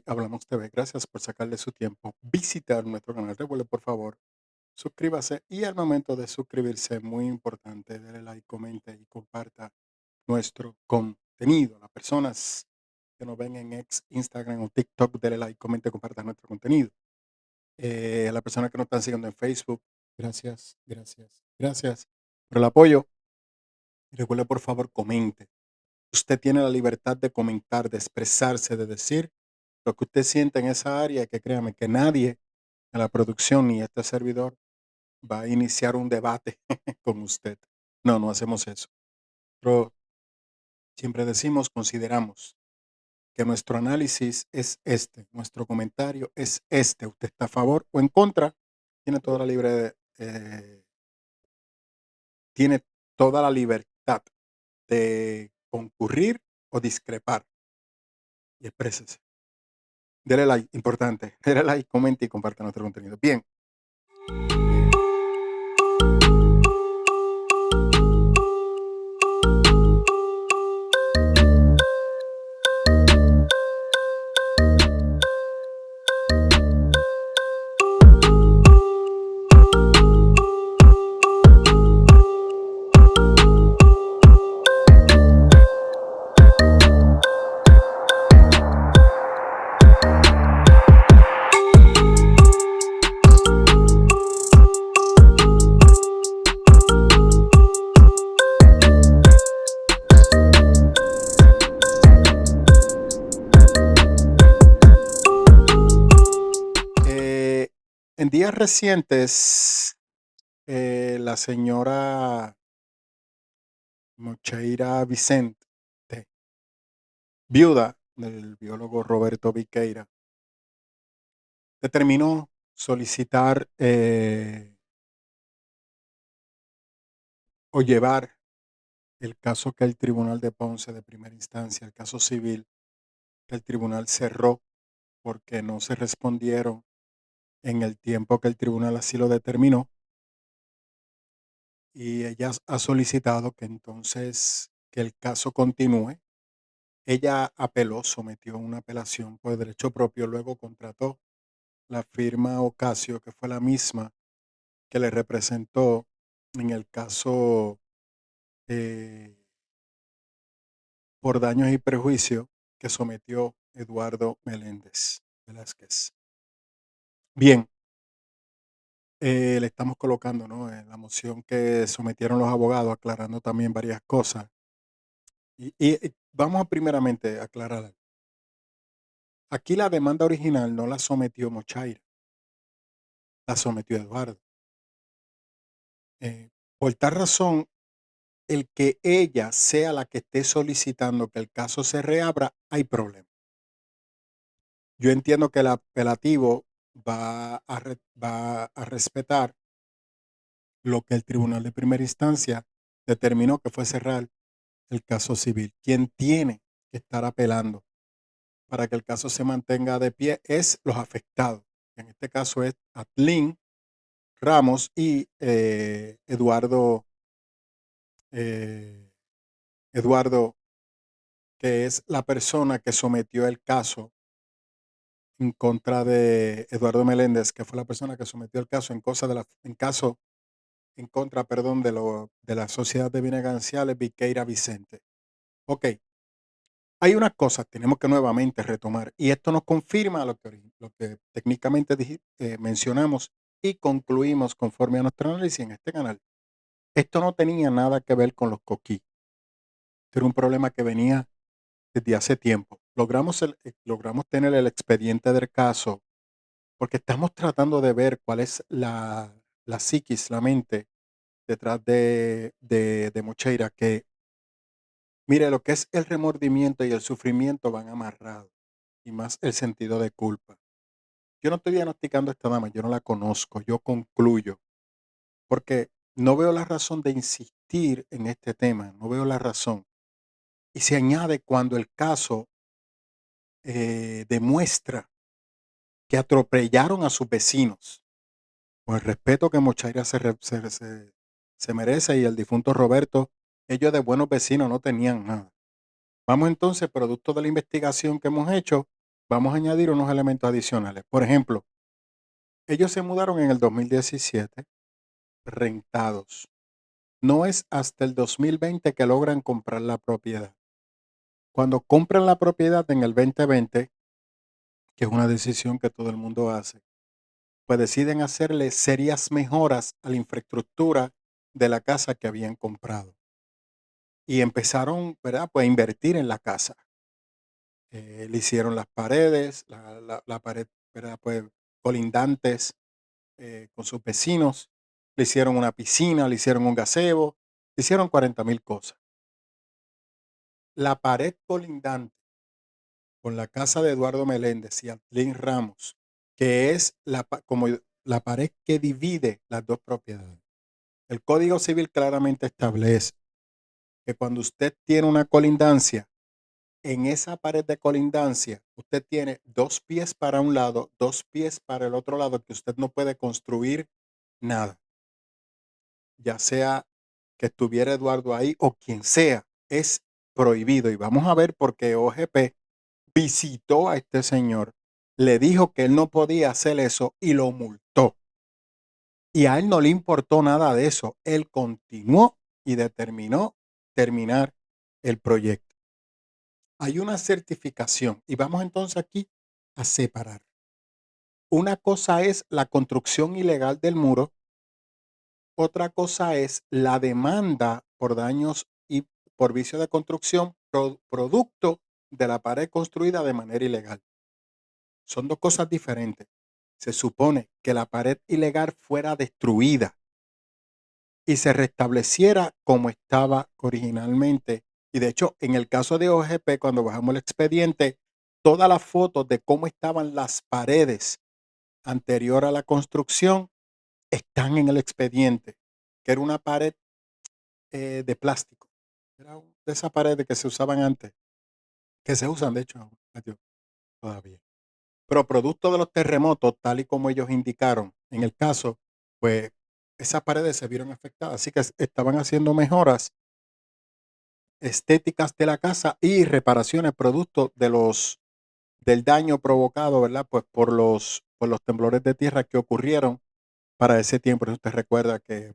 Hablamos TV. Gracias por sacarle su tiempo, visitar nuestro canal. Recuerde, por favor, suscríbase y al momento de suscribirse, muy importante, dele like, comente y comparta nuestro contenido. Las personas que nos ven en Instagram o TikTok, dele like, comente, comparta nuestro contenido. Las personas que nos están siguiendo en Facebook, gracias, gracias, gracias por el apoyo. Y recuerde, por favor, comente. Usted tiene la libertad de comentar, de expresarse, de decir lo que usted siente en esa área, que créame que nadie en la producción ni este servidor va a iniciar un debate con usted. No, no hacemos eso. Pero siempre decimos, consideramos que nuestro análisis es este, nuestro comentario es este. Usted está a favor o en contra, tiene toda la tiene toda la libertad de concurrir o discrepar y exprésese. Dele like, importante. Dele like, comente y comparte nuestro contenido. Bien. En días recientes, la señora Mocheira Vicente, viuda del biólogo Roberto Viqueira, determinó solicitar o llevar el caso que el Tribunal de Ponce de primera instancia, el caso civil, que el tribunal cerró porque no se respondieron en el tiempo que el tribunal así lo determinó. Y ella ha solicitado que entonces que el caso continúe. Ella apeló, sometió una apelación por derecho propio, luego contrató la firma Ocasio, que fue la misma que le representó en el caso eh, por daños y prejuicios que sometió Eduardo Meléndez Velázquez. Bien, le estamos colocando, ¿no?, la moción que sometieron los abogados, aclarando también varias cosas. Y vamos a primeramente aclarar algo. Aquí la demanda original no la sometió Mochaira, la sometió Eduardo. Por tal razón, el que ella sea la que esté solicitando que el caso se reabra, hay problema. Yo entiendo que el apelativo va a respetar lo que el tribunal de primera instancia determinó, que fue cerrar el caso civil. Quien tiene que estar apelando para que el caso se mantenga de pie es los afectados. En este caso es Atlín Ramos y eh, Eduardo, que es la persona que sometió el caso en contra de Eduardo Meléndez, que fue la persona que sometió el caso en contra, perdón, de la Sociedad de Bienes Gananciales Viqueira Vicente. Ok, hay una cosa, tenemos que nuevamente retomar, y esto nos confirma lo que técnicamente mencionamos y concluimos conforme a nuestro análisis en este canal. Esto no tenía nada que ver con los coquí. Este era un problema que venía desde hace tiempo. Logramos tener el expediente del caso porque estamos tratando de ver cuál es la psiquis, la mente detrás de Mocheira, que mire, lo que es el remordimiento y el sufrimiento van amarrados, y más el sentido de culpa. Yo no estoy diagnosticando a esta dama, yo no la conozco, yo concluyo, porque no veo la razón de insistir en este tema, no veo la razón. Y se añade cuando el caso demuestra que atropellaron a sus vecinos, con el respeto que Mochaira se merece y el difunto Roberto, ellos de buenos vecinos no tenían nada. Vamos entonces, producto de la investigación que hemos hecho, vamos a añadir unos elementos adicionales. Por ejemplo, ellos se mudaron en el 2017 rentados. No es hasta el 2020 que logran comprar la propiedad. Cuando compran la propiedad en el 2020, que es una decisión que todo el mundo hace, pues deciden hacerle serias mejoras a la infraestructura de la casa que habían comprado. Y empezaron, ¿verdad? Pues a invertir en la casa. Le hicieron las paredes, la pared, ¿verdad? Pues colindantes con sus vecinos. Le hicieron una piscina, le hicieron un gazebo, le hicieron 40,000 cosas. La pared colindante con la casa de Eduardo Meléndez y Atlín Ramos, que es como la pared que divide las dos propiedades. El Código Civil claramente establece que cuando usted tiene una colindancia, en esa pared de colindancia, usted tiene 2 pies para un lado, 2 pies para el otro lado, que usted no puede construir nada, ya sea que estuviera Eduardo ahí o quien sea, es prohibido. Y vamos a ver por qué OGP visitó a este señor, le dijo que él no podía hacer eso y lo multó. Y a él no le importó nada de eso. Él continuó y determinó terminar el proyecto. Hay una certificación y vamos entonces aquí a separar. Una cosa es la construcción ilegal del muro, otra cosa es la demanda por daños y por vicio de construcción producto de la pared construida de manera ilegal. Son dos cosas diferentes. Se supone que la pared ilegal fuera destruida y se restableciera como estaba originalmente. Y de hecho, en el caso de OGP, cuando bajamos el expediente, todas las fotos de cómo estaban las paredes anterior a la construcción están en el expediente, que era una pared de plástico. Era de esas paredes que se usaban antes, que se usan de hecho todavía. Pero producto de los terremotos, tal y como ellos indicaron en el caso, pues esas paredes se vieron afectadas. Así que estaban haciendo mejoras estéticas de la casa y reparaciones producto del daño provocado, ¿verdad? Pues por los temblores de tierra que ocurrieron para ese tiempo. Usted recuerda que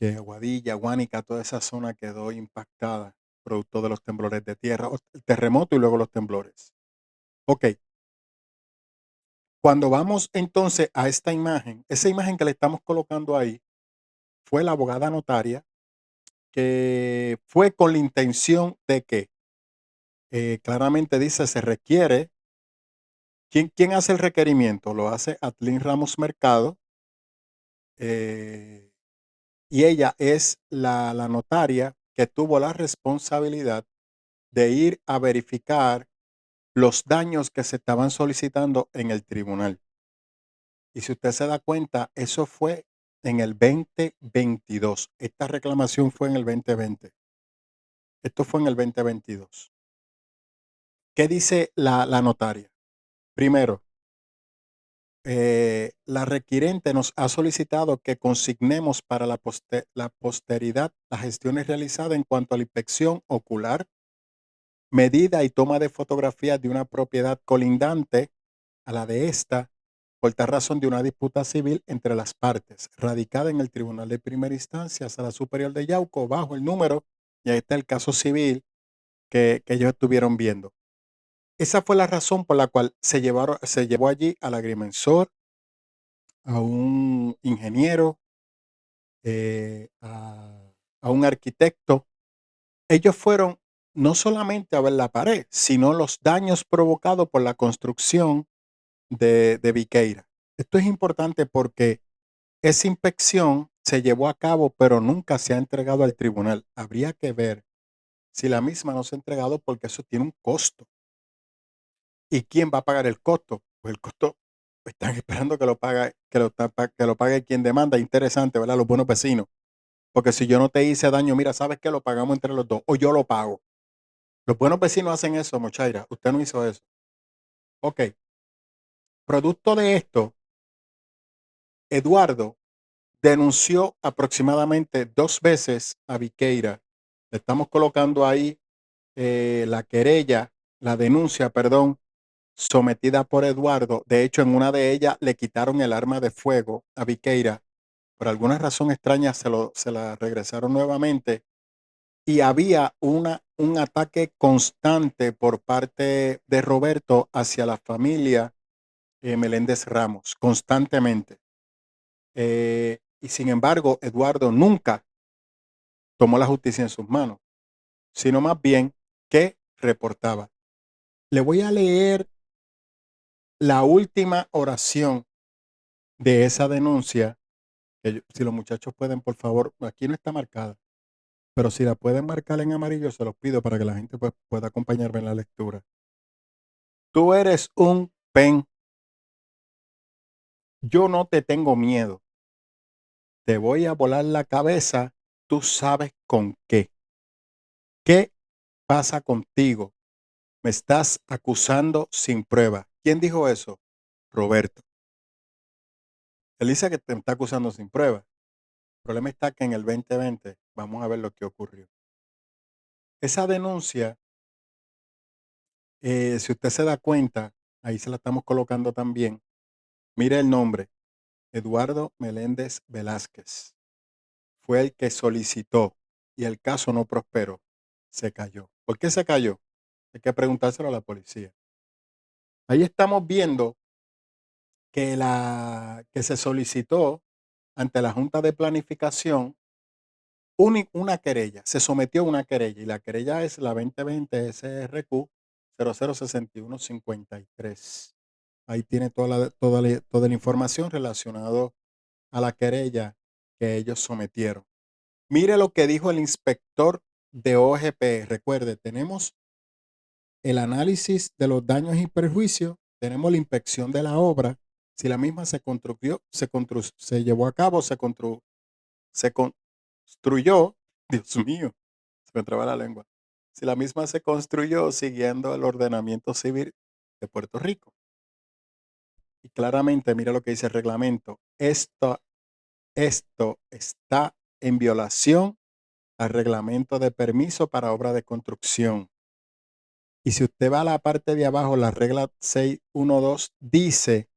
Aguadilla, Guánica, toda esa zona quedó impactada producto de los temblores de tierra, el terremoto y luego los temblores. Ok, cuando vamos entonces a esta imagen, esa imagen que le estamos colocando ahí fue la abogada notaria que fue con la intención de que claramente dice se requiere. ¿Quién hace el requerimiento? Lo hace Atlín Ramos Mercado eh, y ella es la notaria que tuvo la responsabilidad de ir a verificar los daños que se estaban solicitando en el tribunal. Y si usted se da cuenta, eso fue en el 2022. Esta reclamación fue en el 2020. Esto fue en el 2022. ¿Qué dice la notaria? Primero, la requirente nos ha solicitado que consignemos para la posteridad las gestiones realizadas en cuanto a la inspección ocular, medida y toma de fotografías de una propiedad colindante a la de esta, por tal razón de una disputa civil entre las partes, radicada en el Tribunal de Primera Instancia, Sala Superior de Yauco, bajo el número, y ahí está el caso civil que ellos estuvieron viendo. Esa fue la razón por la cual se llevó allí al agrimensor, a un ingeniero, a un arquitecto. Ellos fueron no solamente a ver la pared, sino los daños provocados por la construcción de Viqueira. Esto es importante porque esa inspección se llevó a cabo, pero nunca se ha entregado al tribunal. Habría que ver si la misma no se ha entregado porque eso tiene un costo. ¿Y quién va a pagar el costo? Pues el costo están esperando que lo pague quien demanda. Interesante, ¿verdad? Los buenos vecinos. Porque si yo no te hice daño, mira, ¿sabes qué? Lo pagamos entre los dos o yo lo pago. Los buenos vecinos hacen eso, Mochaira. Usted no hizo eso. Ok. Producto de esto, Eduardo denunció aproximadamente 2 veces a Viqueira. Le estamos colocando ahí la querella, la denuncia, perdón, sometida por Eduardo. De hecho, en una de ellas le quitaron el arma de fuego a Viqueira. Por alguna razón extraña se la regresaron nuevamente y había un ataque constante por parte de Roberto hacia la familia Meléndez Ramos, constantemente. Y sin embargo, Eduardo nunca tomó la justicia en sus manos, sino más bien que reportaba. Le voy a leer la última oración de esa denuncia, si los muchachos pueden, por favor, aquí no está marcada, pero si la pueden marcar en amarillo, se los pido para que la gente pues, pueda acompañarme en la lectura. Tú eres un pen, yo no te tengo miedo, te voy a volar la cabeza, tú sabes con qué. ¿Qué pasa contigo? Me estás acusando sin prueba. ¿Quién dijo eso? Roberto. Él dice que te está acusando sin prueba. El problema está que en el 2020 vamos a ver lo que ocurrió. Esa denuncia, si usted se da cuenta, ahí se la estamos colocando también. Mire el nombre, Eduardo Meléndez Velázquez. Fue el que solicitó y el caso no prosperó. Se cayó. ¿Por qué se cayó? Hay que preguntárselo a la policía. Ahí estamos viendo que se solicitó ante la Junta de Planificación una querella, se sometió a una querella y la querella es la 2020 SRQ 006153. Ahí tiene toda la información relacionada a la querella que ellos sometieron. Mire lo que dijo el inspector de OGP. Recuerde, tenemos el análisis de los daños y perjuicios, tenemos la inspección de la obra, si la misma se llevó a cabo, se construyó, Dios mío, se me traba la lengua, si la misma se construyó siguiendo el ordenamiento civil de Puerto Rico. Y claramente, mira lo que dice el reglamento, esto está en violación al reglamento de permiso para obra de construcción. Y si usted va a la parte de abajo, la regla 612 dice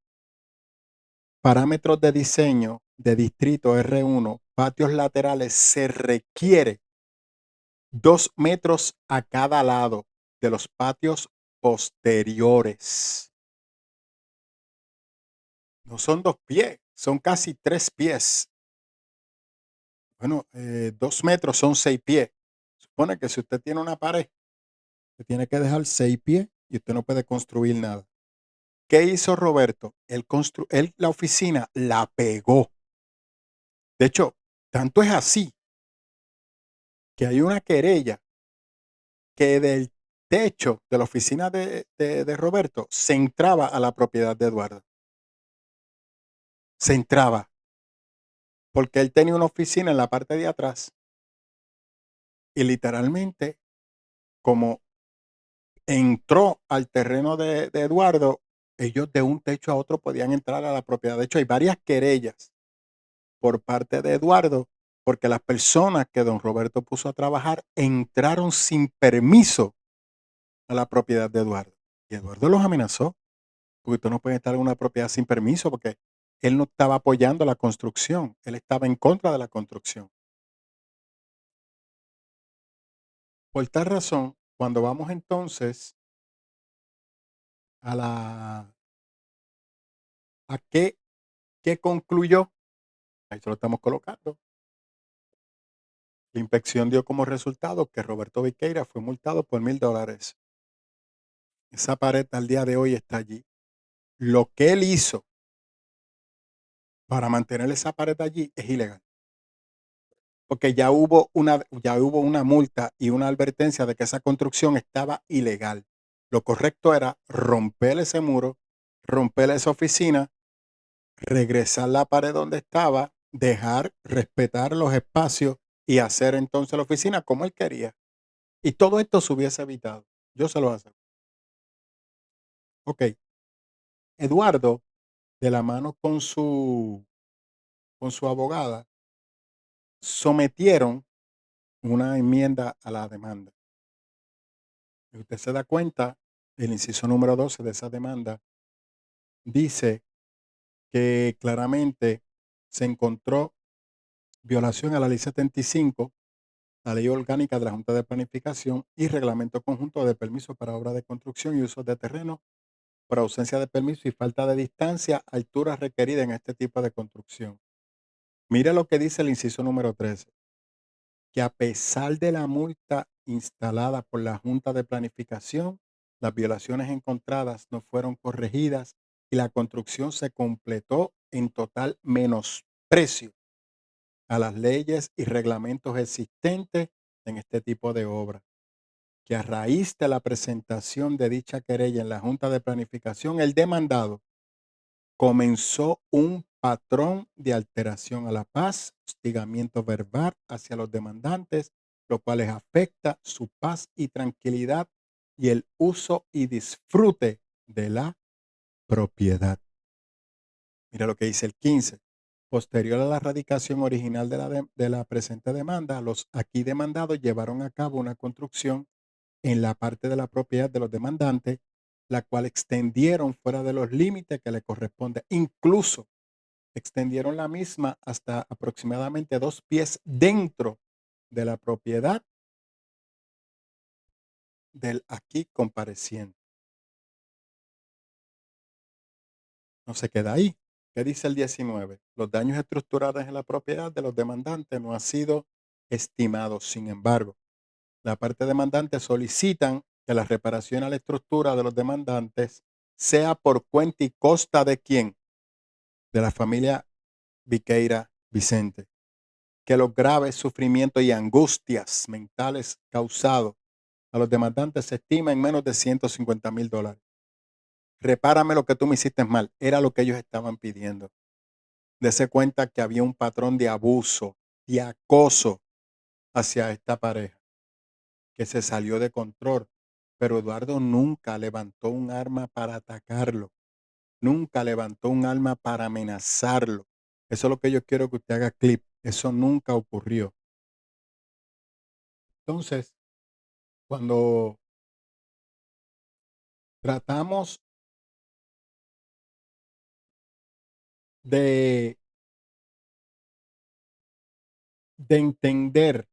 parámetros de diseño de distrito R1, patios laterales, se requiere 2 metros a cada lado de los patios posteriores. No son 2 pies, son casi 3 pies. Bueno, 2 metros son 6 pies. Supone que si usted tiene una pared, usted tiene que dejar 6 pies y usted no puede construir nada. ¿Qué hizo Roberto? Él la oficina la pegó. De hecho, tanto es así que hay una querella que del techo de la oficina de Roberto se entraba a la propiedad de Eduardo. Se entraba porque él tenía una oficina en la parte de atrás y literalmente como entró al terreno de Eduardo, ellos de un techo a otro podían entrar a la propiedad. De hecho, hay varias querellas por parte de Eduardo, porque las personas que don Roberto puso a trabajar entraron sin permiso a la propiedad de Eduardo. Y Eduardo los amenazó, porque tú no puedes estar en una propiedad sin permiso, porque él no estaba apoyando la construcción, él estaba en contra de la construcción. Por tal razón, cuando vamos entonces a la a qué concluyó, ahí se lo estamos colocando. La inspección dio como resultado que Roberto Viqueira fue multado por $1,000. Esa pared al día de hoy está allí. Lo que él hizo para mantener esa pared allí es ilegal, porque ya hubo una multa y una advertencia de que esa construcción estaba ilegal. Lo correcto era romper ese muro, romper esa oficina, regresar la pared donde estaba, dejar respetar los espacios y hacer entonces la oficina como él quería. Y todo esto se hubiese evitado. Yo se lo aseguro. Ok, Eduardo, de la mano con su abogada, sometieron una enmienda a la demanda. Y usted se da cuenta el inciso número 12 de esa demanda dice que claramente se encontró violación a la Ley 75, la Ley Orgánica de la Junta de Planificación y Reglamento Conjunto de Permiso para Obras de Construcción y Usos de Terreno por ausencia de permiso y falta de distancia, altura requerida en este tipo de construcción. Mira lo que dice el inciso número 13, que a pesar de la multa instalada por la Junta de Planificación, las violaciones encontradas no fueron corregidas y la construcción se completó en total menosprecio a las leyes y reglamentos existentes en este tipo de obra, que a raíz de la presentación de dicha querella en la Junta de Planificación, el demandado comenzó un patrón de alteración a la paz, hostigamiento verbal hacia los demandantes, lo cual les afecta su paz y tranquilidad y el uso y disfrute de la propiedad. Mira lo que dice el 15. Posterior a la radicación original de la presente demanda, los aquí demandados llevaron a cabo una construcción en la parte de la propiedad de los demandantes, la cual extendieron fuera de los límites que le corresponde. Incluso extendieron la misma hasta aproximadamente 2 pies dentro de la propiedad del aquí compareciente. No se queda ahí. ¿Qué dice el 19? Los daños estructurales en la propiedad de los demandantes no han sido estimados. Sin embargo, la parte demandante solicitan que la reparación a la estructura de los demandantes sea por cuenta y costa de quién, de la familia Viqueira Vicente, que los graves sufrimientos y angustias mentales causados a los demandantes se estima en menos de $150,000. Repárame lo que tú me hiciste mal, era lo que ellos estaban pidiendo. Dese cuenta que había un patrón de abuso y acoso hacia esta pareja que se salió de control, pero Eduardo nunca levantó un arma para atacarlo, nunca levantó un arma para amenazarlo. Eso es lo que yo quiero que usted haga clip. Eso nunca ocurrió. Entonces, cuando tratamos de, de entender,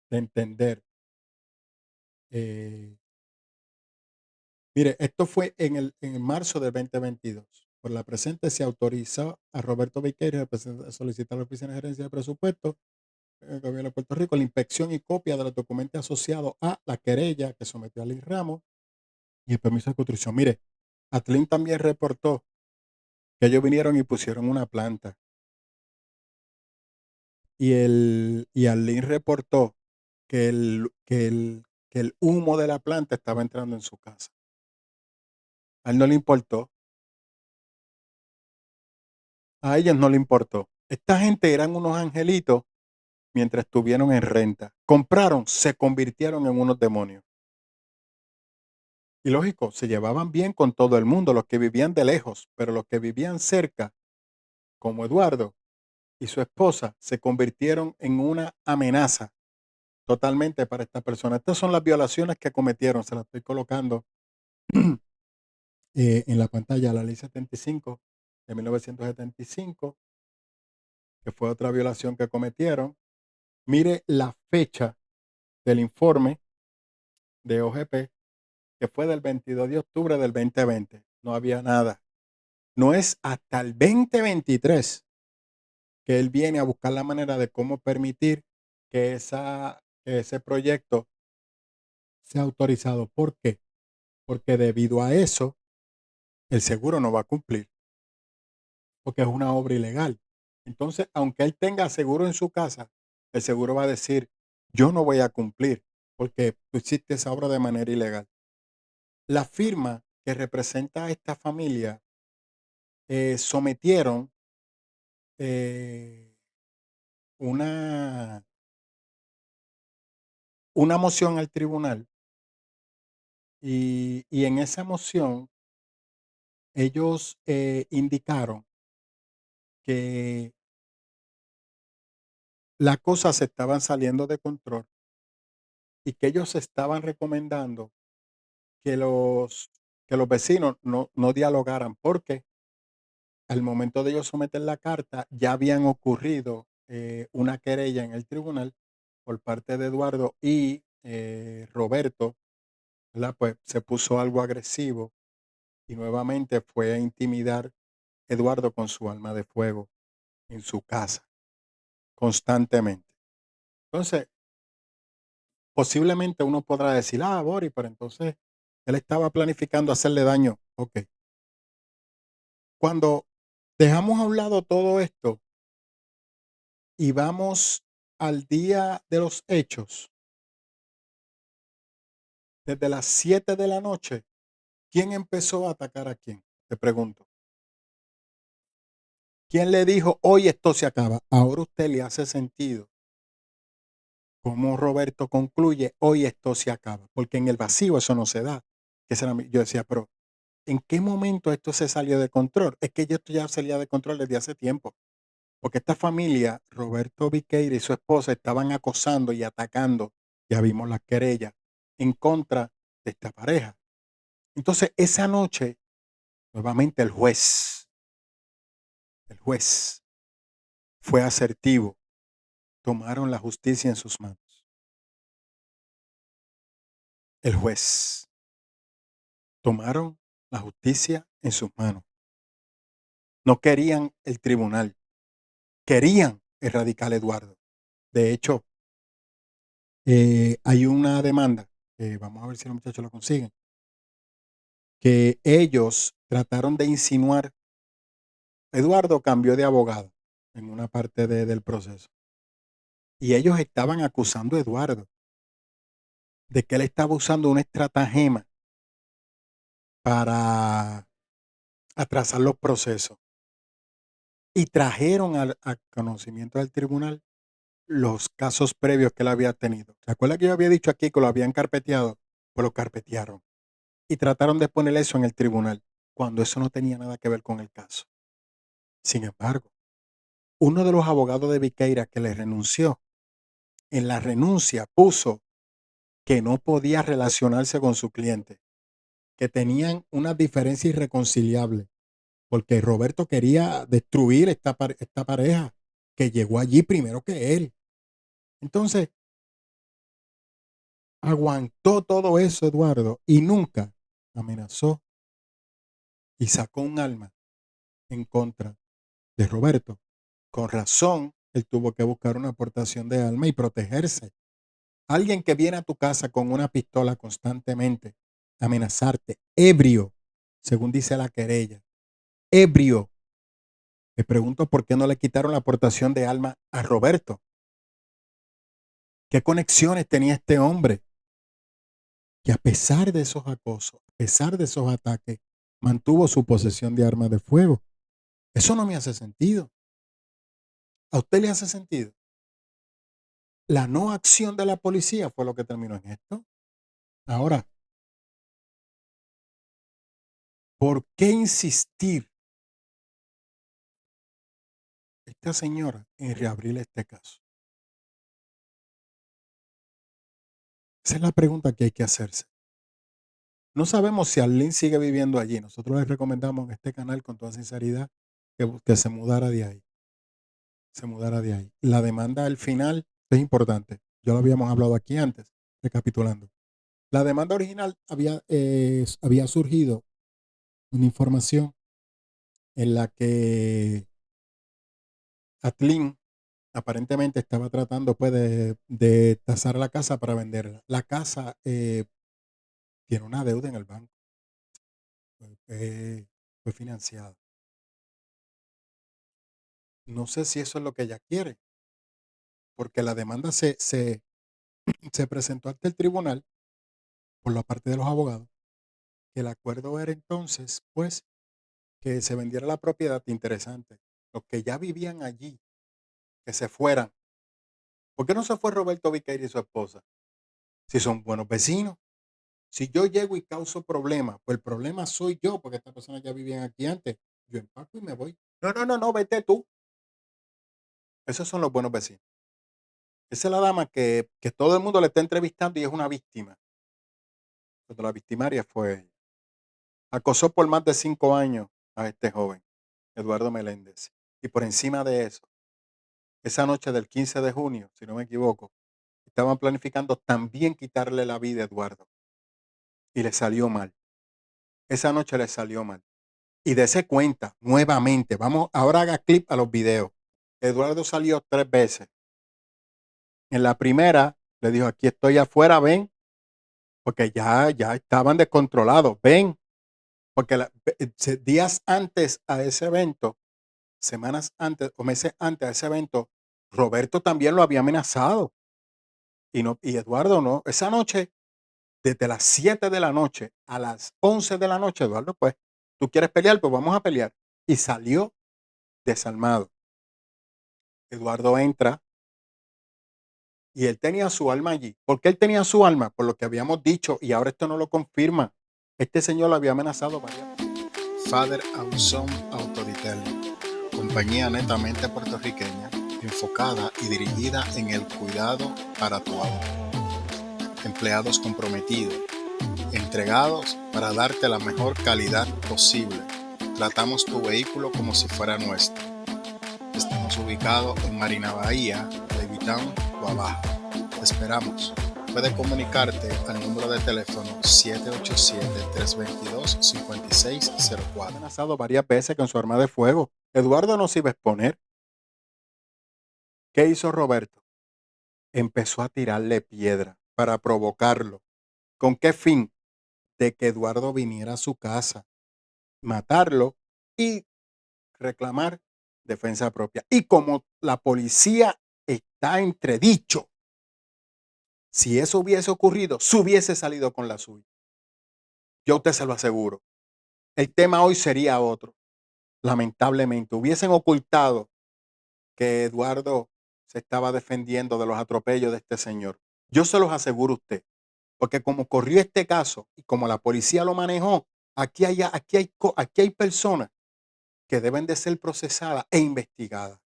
de entender, eh, mire, esto fue en marzo del 2022. Por la presente se autorizó a Roberto Viqueira a solicitar a la Oficina de Gerencia de Presupuestos el gobierno de Puerto Rico la inspección y copia de los documentos asociados a la querella que sometió a Ramos y el permiso de construcción. Mire, Atlin también reportó que ellos vinieron y pusieron una planta y Arlene reportó que el humo de la planta estaba entrando en su casa. A él no le importó, a ellos no le importó. Esta gente eran unos angelitos mientras estuvieron en renta. Compraron, se convirtieron en unos demonios. Y lógico, se llevaban bien con todo el mundo, los que vivían de lejos, pero los que vivían cerca, como Eduardo y su esposa, se convirtieron en una amenaza totalmente para esta persona. Estas son las violaciones que cometieron, se las estoy colocando en la pantalla, la ley 75 de 1975, que fue otra violación que cometieron. Mire la fecha del informe de OGP, que fue del 22 de octubre del 2020. No había nada. No es hasta el 2023 que él viene a buscar la manera de cómo permitir que ese proyecto sea autorizado. ¿Por qué? Porque debido a eso, el seguro no va a cumplir, porque es una obra ilegal. Entonces, aunque él tenga seguro en su casa, el seguro va a decir, yo no voy a cumplir, porque tú hiciste esa obra de manera ilegal. La firma que representa a esta familia sometieron eh, una, una moción al tribunal y en esa moción ellos indicaron que las cosas se estaban saliendo de control y que ellos estaban recomendando que los vecinos no dialogaran, porque al momento de ellos someter la carta, ya habían ocurrido, una querella en el tribunal por parte de Eduardo y, Roberto, ¿verdad? Pues, se puso algo agresivo y nuevamente fue a intimidar Eduardo con su arma de fuego en su casa, constantemente. Entonces, posiblemente uno podrá decir: "Ah, Bori, pero entonces él estaba planificando hacerle daño". Okey. Cuando dejamos a un lado todo esto y vamos al día de los hechos, desde las 7 de la noche, ¿quién empezó a atacar a quién? Te pregunto. ¿Quién le dijo: "Hoy esto se acaba"? Ahora a usted le hace sentido cómo Roberto concluye: "Hoy esto se acaba", porque en el vacío eso no se da. Que esa era mi yo decía: "Pero, ¿en qué momento esto se salió de control?". Es que ya esto ya salía de control desde hace tiempo, porque esta familia, Roberto Viqueira y su esposa, estaban acosando y atacando, ya vimos las querellas, en contra de esta pareja. Entonces, esa noche, nuevamente el juez fue asertivo, tomaron la justicia en sus manos. El juez, tomaron la justicia en sus manos. No querían el tribunal, querían erradicar a Eduardo. De hecho, hay una demanda, vamos a ver si los muchachos lo consiguen, que ellos trataron de insinuar. Eduardo cambió de abogado en una parte del proceso y ellos estaban acusando a Eduardo de que él estaba usando una estratagema para atrasar los procesos y trajeron al conocimiento del tribunal los casos previos que él había tenido. ¿Se acuerda que yo había dicho aquí que lo habían carpeteado? Pues lo carpetearon y trataron de poner eso en el tribunal, cuando eso no tenía nada que ver con el caso. Sin embargo, uno de los abogados de Viqueira que le renunció, en la renuncia puso que no podía relacionarse con su cliente, que tenían una diferencia irreconciliable, porque Roberto quería destruir esta pareja que llegó allí primero que él. Entonces, aguantó todo eso Eduardo y nunca amenazó y sacó un arma en contra de Roberto. Con razón, él tuvo que buscar una aportación de arma y protegerse. Alguien que viene a tu casa con una pistola constantemente, a amenazarte, ebrio, según dice la querella, ebrio. Me pregunto por qué no le quitaron la aportación de arma a Roberto. ¿Qué conexiones tenía este hombre que a pesar de esos acosos, a pesar de esos ataques, mantuvo su posesión de armas de fuego? Eso no me hace sentido. ¿A usted le hace sentido? La no acción de la policía fue lo que terminó en esto. Ahora, ¿por qué insistir esta señora en reabrir este caso? Esa es la pregunta que hay que hacerse. No sabemos si Arlene sigue viviendo allí. Nosotros le recomendamos en este canal con toda sinceridad que se mudara de ahí. Se mudara de ahí. La demanda al final es importante. Ya lo habíamos hablado aquí antes, recapitulando. La demanda original había surgido una información en la que Atlin aparentemente estaba tratando pues de tasar la casa para venderla. La casa tiene una deuda en el banco, fue, fue financiada. No sé si eso es lo que ella quiere, porque la demanda se presentó ante el tribunal por la parte de los abogados, que el acuerdo era entonces, pues, que se vendiera la propiedad. Interesante. Los que ya vivían allí, que se fueran. ¿Por qué no se fue Roberto Viqueira y su esposa? Si son buenos vecinos. Si yo llego y causo problemas, pues el problema soy yo, porque estas personas ya vivían aquí antes. Yo empaco y me voy. No, no, no, no, vete tú. Esos son los buenos vecinos. Esa es la dama que todo el mundo le está entrevistando y es una víctima. cuando la victimaria fue ella. Acosó por más de 5 años a este joven, Eduardo Meléndez. Y por encima de eso, esa noche del 15 de junio, si no me equivoco, estaban planificando también quitarle la vida a Eduardo. Y le salió mal. Esa noche le salió mal. Y dése cuenta, nuevamente, vamos, ahora haga clip a los videos. Eduardo salió 3 veces. En la primera le dijo, aquí estoy afuera, ven, porque ya estaban descontrolados, ven, porque días antes a ese evento, semanas antes o meses antes a ese evento, Roberto también lo había amenazado. Y Eduardo no, esa noche, desde las 7 de la noche a las 11 de la noche, Eduardo, pues, tú quieres pelear, pues vamos a pelear. Y salió desarmado. Eduardo entra y él tenía su alma allí. ¿Por qué él tenía su alma? Por lo que habíamos dicho, y ahora esto no lo confirma. Este señor lo había amenazado varias veces. Father Awesome Auto Detailing, compañía netamente puertorriqueña, enfocada y dirigida en el cuidado para tu auto. Empleados comprometidos, entregados para darte la mejor calidad posible. Tratamos tu vehículo como si fuera nuestro. Estamos ubicados en Marina Bahía, Levittown, Guabaja. Te esperamos. Puedes comunicarte al número de teléfono 787-322-5604. Amenazado varias veces con su arma de fuego. Eduardo no se iba a exponer. ¿Qué hizo Roberto? Empezó a tirarle piedra para provocarlo. ¿Con qué fin? De que Eduardo viniera a su casa, matarlo y reclamar defensa propia. Y como la policía está entredicho, si eso hubiese ocurrido, se hubiese salido con la suya. Yo a usted se lo aseguro. El tema hoy sería otro. Lamentablemente, hubiesen ocultado que Eduardo se estaba defendiendo de los atropellos de este señor. Yo se los aseguro a usted, porque como corrió este caso y como la policía lo manejó, aquí hay personas que deben de ser procesadas e investigadas.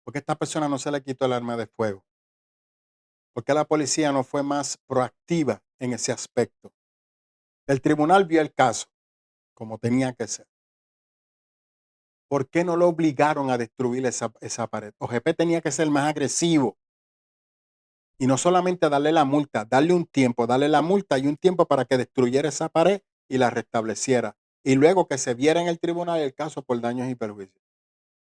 Porque a esta persona no se le quitó el arma de fuego. Porque la policía no fue más proactiva en ese aspecto. El tribunal vio el caso como tenía que ser. ¿Por qué no lo obligaron a destruir esa pared? OGP tenía que ser más agresivo. Y no solamente darle la multa, darle un tiempo, darle la multa y un tiempo para que destruyera esa pared y la restableciera. Y luego que se viera en el tribunal el caso por daños y perjuicios.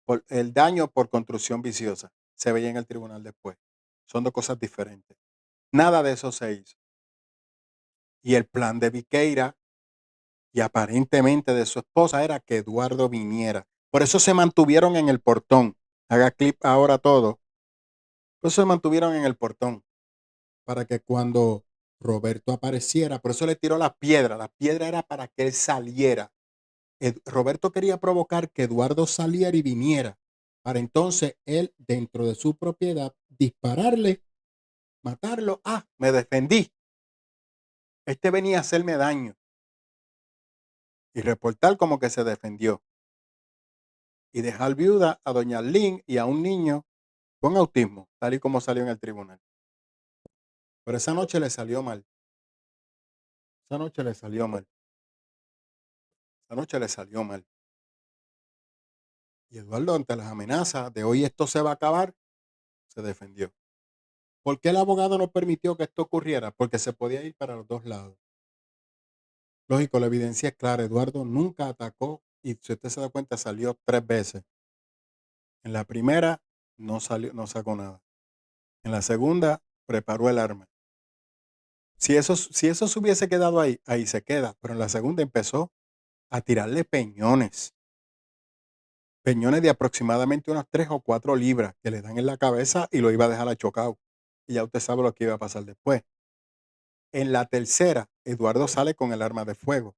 Por el daño por construcción viciosa se veía en el tribunal después. Son dos cosas diferentes. Nada de eso se hizo. Y el plan de Viqueira y aparentemente de su esposa era que Eduardo viniera. Por eso se mantuvieron en el portón. Haga clip ahora todo. Por eso se mantuvieron en el portón. Para que cuando Roberto apareciera, por eso le tiró la piedra. La piedra era para que él saliera. Roberto quería provocar que Eduardo saliera y viniera. Para entonces él, dentro de su propiedad, dispararle, matarlo. Ah, me defendí. Este venía a hacerme daño. Y reportar como que se defendió. Y dejar viuda a doña Lynn y a un niño con autismo, tal y como salió en el tribunal. Pero esa noche le salió mal. Esa noche le salió mal. Esa noche le salió mal. Y Eduardo, ante las amenazas de hoy esto se va a acabar, se defendió. ¿Por qué el abogado no permitió que esto ocurriera? Porque se podía ir para los dos lados. Lógico, la evidencia es clara. Eduardo nunca atacó y si usted se da cuenta salió 3 veces. En la primera no salió, no sacó nada. En la segunda preparó el arma. Si eso se hubiese quedado ahí, ahí se queda. Pero en la segunda empezó a tirarle peñones. Peñones de aproximadamente unas 3 o 4 libras que le dan en la cabeza y lo iba a dejar achocado. Y ya usted sabe lo que iba a pasar después. En la tercera, Eduardo sale con el arma de fuego.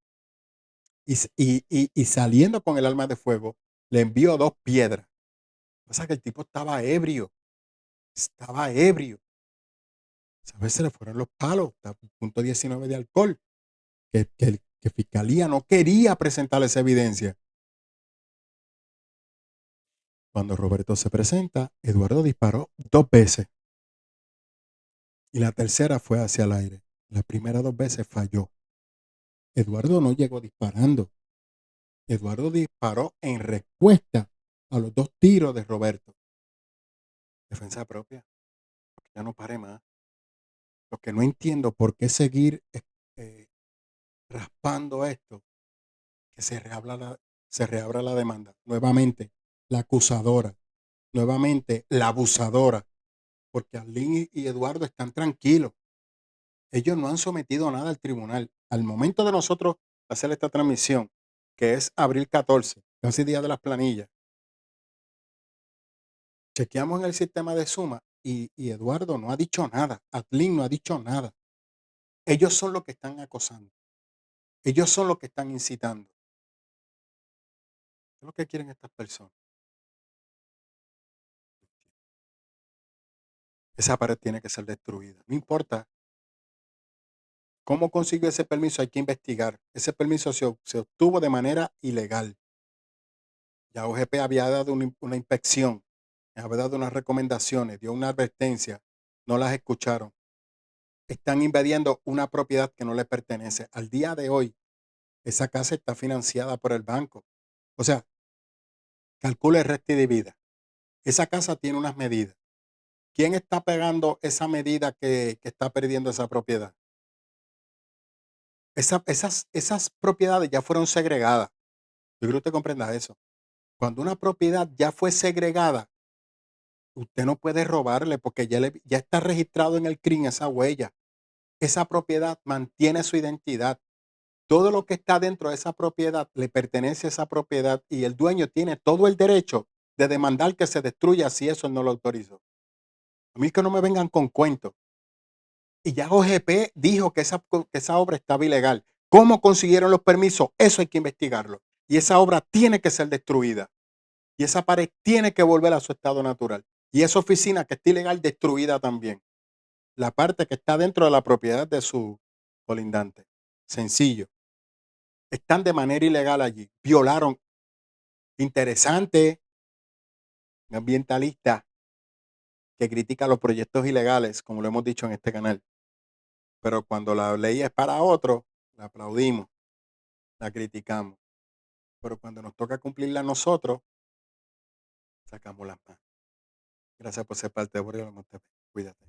Y saliendo con el arma de fuego, le envió 2 piedras. Pasa que el tipo estaba ebrio. Estaba ebrio. A veces le fueron los palos. Está a punto 19 de alcohol. Que Fiscalía no quería presentar esa evidencia. Cuando Roberto se presenta, Eduardo disparó 2 veces. Y la tercera fue hacia el aire. Las primeras 2 veces falló. Eduardo no llegó disparando. Eduardo disparó en respuesta a los 2 tiros de Roberto. Defensa propia, porque ya no paré más. Lo que no entiendo por qué seguir eh, raspando esto, que se reabra la demanda. Nuevamente, la acusadora. Nuevamente, la abusadora. Porque Arlene y Eduardo están tranquilos. Ellos no han sometido nada al tribunal. Al momento de nosotros hacer esta transmisión, que es abril 14, casi día de las planillas, chequeamos en el sistema de suma y Eduardo no ha dicho nada. Atlin no ha dicho nada. Ellos son los que están acosando. Ellos son los que están incitando. ¿Qué es lo que quieren estas personas? Esa pared tiene que ser destruida. No importa cómo consiguió ese permiso, hay que investigar. Ese permiso se obtuvo de manera ilegal. Ya OGP había dado una inspección, había dado unas recomendaciones, dio una advertencia, no las escucharon. Están invadiendo una propiedad que no le pertenece. Al día de hoy, esa casa está financiada por el banco. O sea, calcule el resto de vida. Esa casa tiene unas medidas. ¿Quién está pagando esa medida que está perdiendo esa propiedad? Esas propiedades ya fueron segregadas. Yo creo que usted comprenda eso. Cuando una propiedad ya fue segregada, usted no puede robarle porque ya está registrado en el CRIM esa huella. Esa propiedad mantiene su identidad. Todo lo que está dentro de esa propiedad le pertenece a esa propiedad y el dueño tiene todo el derecho de demandar que se destruya si eso no lo autorizó. A mí que no me vengan con cuentos. Y ya OGP dijo que esa obra estaba ilegal. ¿Cómo consiguieron los permisos? Eso hay que investigarlo. Y esa obra tiene que ser destruida. Y esa pared tiene que volver a su estado natural. Y esa oficina que está ilegal, destruida también. La parte que está dentro de la propiedad de su colindante. Sencillo. Están de manera ilegal allí. Violaron. Interesante. Un ambientalista que critica los proyectos ilegales, como lo hemos dicho en este canal. Pero cuando la ley es para otro, la aplaudimos, la criticamos. Pero cuando nos toca cumplirla a nosotros, sacamos las manos. Gracias por ser parte de Borrego Montepe. Cuídate.